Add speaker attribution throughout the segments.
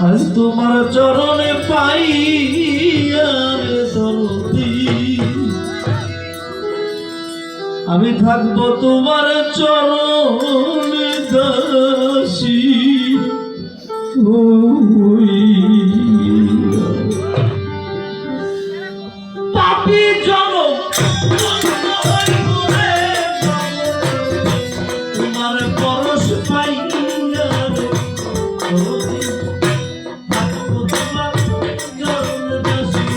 Speaker 1: আজ তোমার চরণে পাইয়া রে দরদি আমি থাকবো তোমার চরণে দাসী পাপী জনম তোমার পরশ পাইয়া রে থাকবো তোমার চরণে দাসী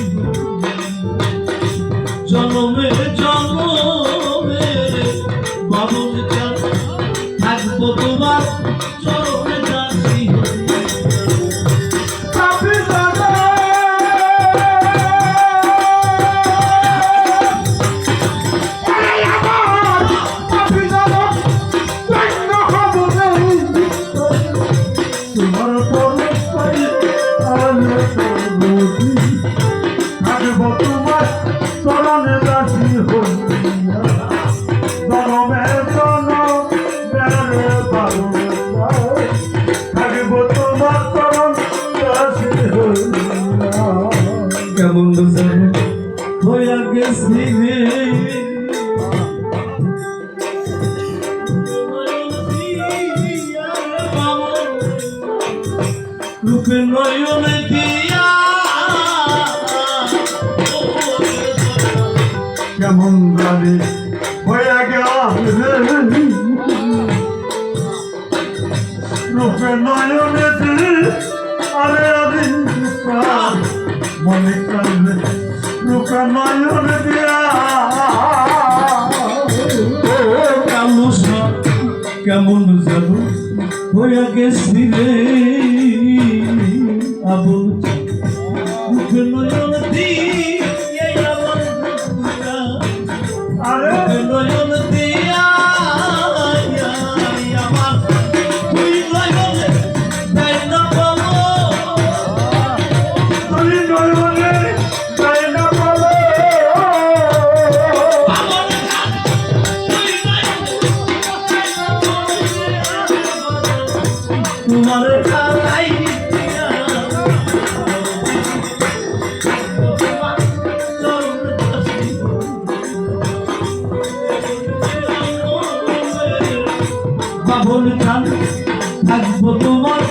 Speaker 1: জনমে জনমে বাবুল চান থাকবো তোমার চরণে দাসী কেমন হইয়া গেছি রে রূপে নয়নে দিয়া
Speaker 2: কেমন জানি হইয়া গেল রূপে নয়নে আরে আরে মনে কান্দে রূপে নয়নে দিয়া
Speaker 1: কেমন যেন হইয়া গেছি রে আবুল রূপে নয়ন দিয়া
Speaker 2: আরে
Speaker 1: নয়ন দিয়া আমার তুই নয়নে তাই না বলো
Speaker 2: তুই নয়নে তাই না বলো
Speaker 1: তোমার খালাই বাবুল খান থাকবো তোমার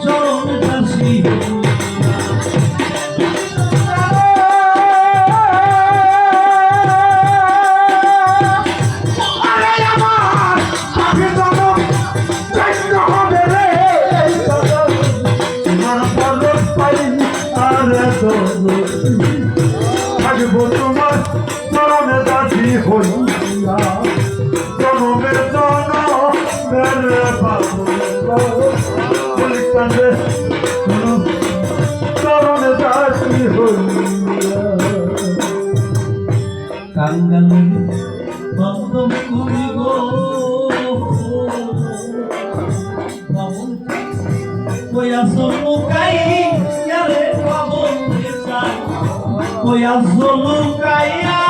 Speaker 1: চরণে দাসী
Speaker 2: থাকবো তোমার চরণে দাসী হইয়া জনমে জনমে কান্দে চরণে দাসী হইয়া
Speaker 1: কাঙ্গালে বন্ধন করি গো কইয়া সলুকাই রে বাবু কইয়া সলুকাইয়া